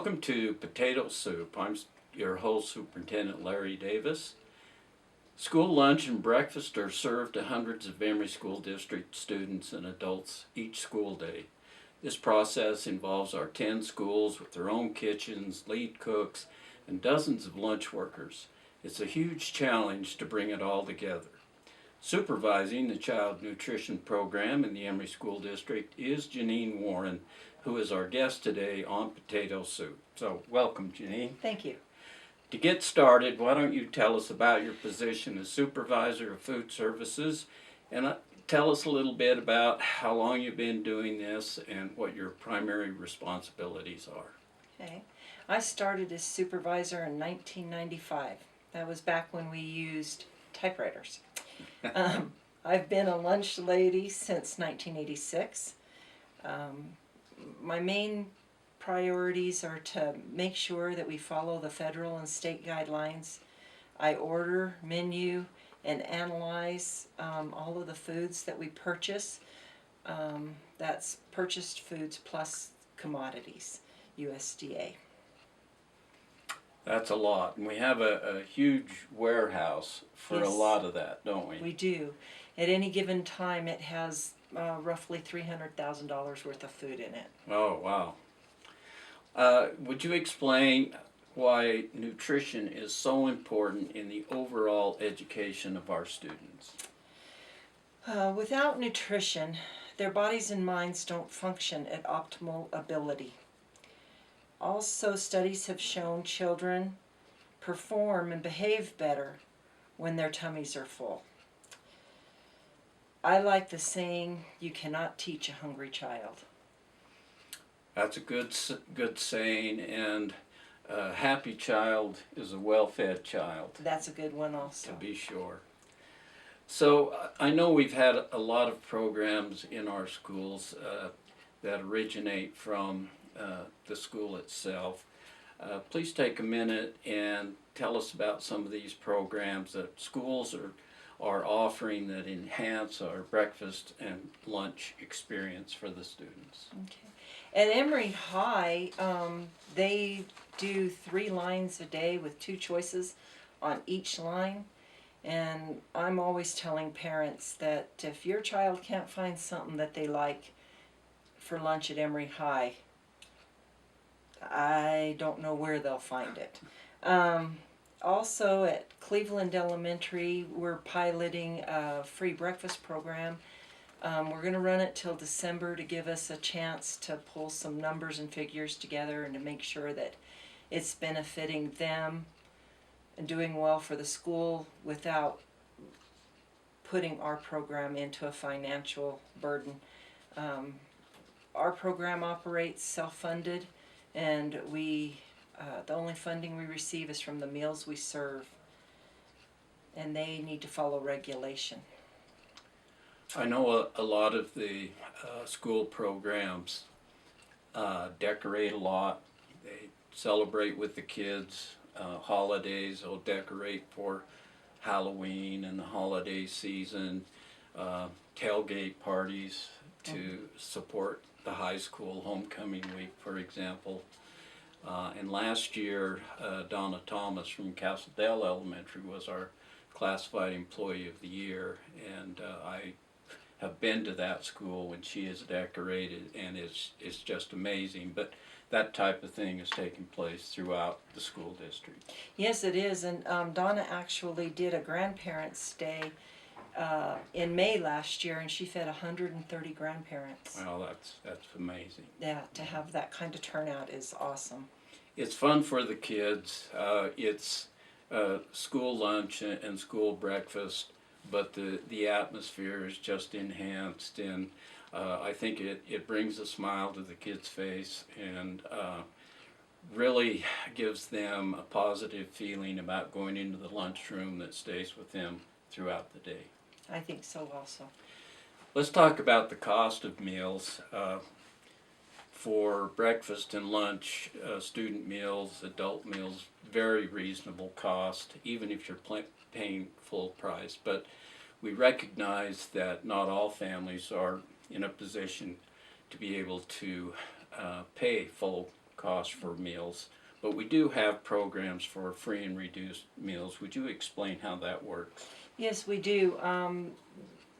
Welcome to Potato Soup. I'm your host, Superintendent Larry Davis. School lunch and breakfast are served to hundreds of Emory School District students and adults each school day. This process involves our 10 schools with their own kitchens, lead cooks, and dozens of lunch workers. It's a huge challenge to bring it all together. Supervising the Child Nutrition Program in the Emory School District is Janine Warren, who is our guest today on Potato Soup. So welcome, Janine. Thank you. To get started, why don't you tell us about your position as Supervisor of Food Services, and tell us a little bit about how long you've been doing this and what your primary responsibilities are. Okay. I started as supervisor in 1995. That was back when we used typewriters. I've been a lunch lady since 1986. My main priorities are to make sure that we follow the federal and state guidelines. I order, menu, and analyze all of the foods that we purchase. That's purchased foods plus commodities, USDA. That's a lot, and we have a huge warehouse for Yes. a lot of that, don't we? We do. At any given time, it has roughly $300,000 worth of food in it. Oh, wow. Would you explain why nutrition is so important in the overall education of our students? Without nutrition, their bodies and minds don't function at optimal ability. Also, studies have shown children perform and behave better when their tummies are full. I like the saying, you cannot teach a hungry child. That's a good saying, and a happy child is a well-fed child, That's a good one to also. be sure. So I know we've had a lot of programs in our schools that originate from the school itself. Please take a minute and tell us about some of these programs that schools are offering that enhance our breakfast and lunch experience for the students. Okay. At Emory High, they do 3 lines a day with 2 choices on each line. And I'm always telling parents that if your child can't find something that they like for lunch at Emory High, I don't know where they'll find it. Also at Cleveland Elementary, we're piloting a free breakfast program. We're going to run it till December to give us a chance to pull some numbers and figures together and to make sure that it's benefiting them and doing well for the school without putting our program into a financial burden. Our program operates self-funded, and the only funding we receive is from the meals we serve, and they need to follow regulation. I know a lot of the school programs decorate a lot. They celebrate with the kids. Holidays, they'll decorate for Halloween and the holiday season. Tailgate parties to support the high school homecoming week, for example. And last year, Donna Thomas from Castledale Elementary was our classified employee of the year, and I have been to that school when she is decorated, and it's just amazing. But that type of thing is taking place throughout the school district. Yes, it is, and Donna actually did a grandparents' day in May last year, and she fed 130 grandparents. Well, that's amazing. Yeah, to have that kind of turnout is awesome. It's fun for the kids. It's school lunch and school breakfast, but the atmosphere is just enhanced, and I think it brings a smile to the kids' face and really gives them a positive feeling about going into the lunchroom that stays with them throughout the day. I think so also. Let's talk about the cost of meals. For breakfast and lunch, student meals, adult meals, very reasonable cost, even if you're paying full price. But we recognize that not all families are in a position to be able to pay full cost for meals. But we do have programs for free and reduced meals. Would you explain how that works? Yes, we do.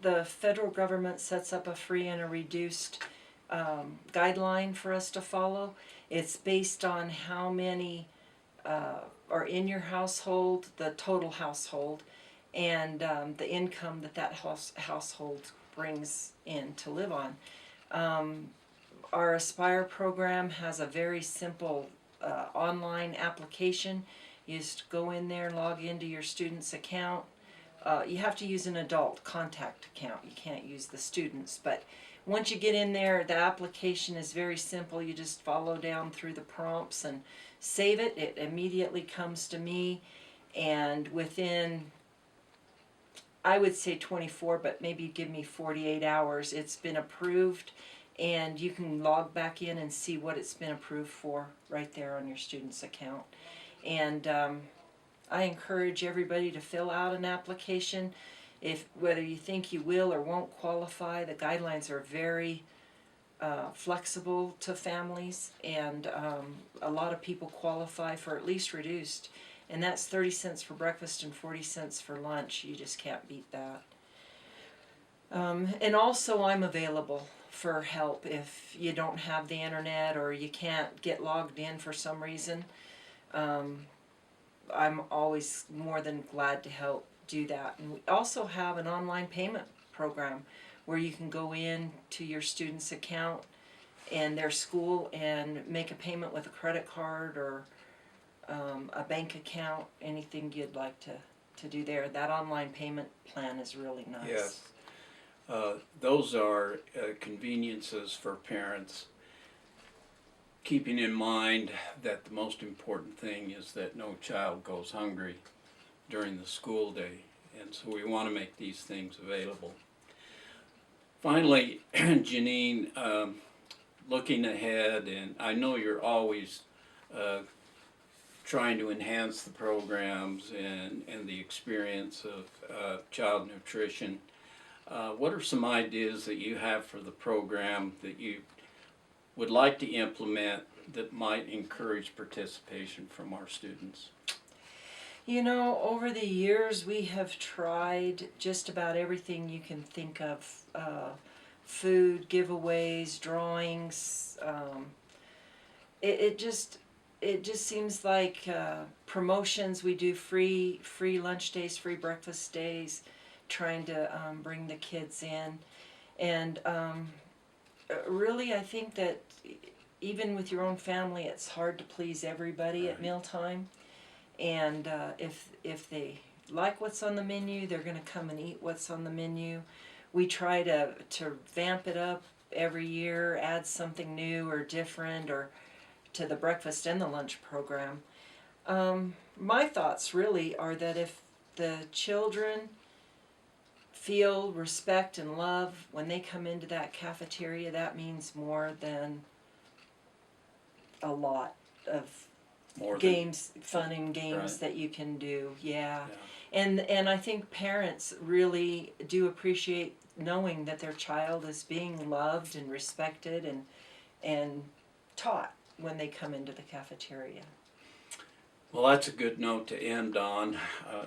The federal government sets up a free and a reduced guideline for us to follow. It's based on how many are in your household, the total household, and the income that household brings in to live on. Our Aspire program has a very simple online application. You just go in there, log into your student's account. You have to use an adult contact account. You can't use the students. But once you get in there, the application is very simple. You just follow down through the prompts and save it. It immediately comes to me, and within, I would say 24, but maybe give me 48 hours, it's been approved, and you can log back in and see what it's been approved for right there on your student's account. And I encourage everybody to fill out an application. If whether you think you will or won't qualify, the guidelines are very flexible to families, and a lot of people qualify for at least reduced, and that's 30 cents for breakfast and 40 cents for lunch. You just can't beat that. And also, I'm available for help if you don't have the internet or you can't get logged in for some reason. I'm always more than glad to help do that. And we also have an online payment program where you can go in to your student's account and their school and make a payment with a credit card or a bank account, anything you'd like to do there. That online payment plan is really nice. Yes. Those are conveniences for parents, keeping in mind that the most important thing is that no child goes hungry during the school day, and so we want to make these things available. Finally, Janine, looking ahead, and I know you're always trying to enhance the programs and the experience of child nutrition. What are some ideas that you have for the program that you would like to implement that might encourage participation from our students? You know, over the years we have tried just about everything you can think of. Food, giveaways, drawings. It just seems like promotions. We do free lunch days, free breakfast days, trying to bring the kids in. And really, I think that even with your own family, it's hard to please everybody at mealtime. And if they like what's on the menu, they're going to come and eat what's on the menu. We try to vamp it up every year, add something new or different or to the breakfast and the lunch program. My thoughts really are that if the children feel respect and love when they come into that cafeteria, that means more than a lot of games, fun and games right. that you can do. Yeah. And I think parents really do appreciate knowing that their child is being loved and respected and taught when they come into the cafeteria. Well, that's a good note to end on.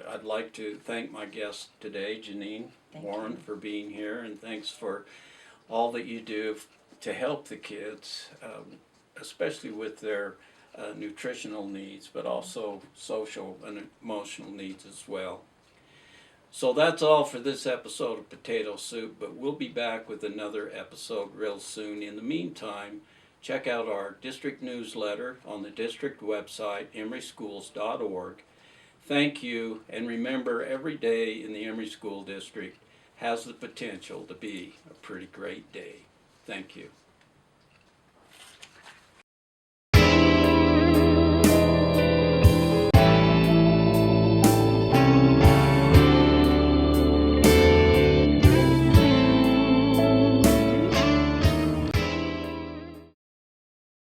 I'd like to thank my guest today, Janine Warren, for being here, and thanks for all that you do to help the kids, especially with their nutritional needs, but also social and emotional needs as well. So that's all for this episode of Potato Soup, but we'll be back with another episode real soon. In the meantime, check out our district newsletter on the district website, emeryschools.org. Thank you, and remember, every day in the Emory School District has the potential to be a pretty great day. Thank you.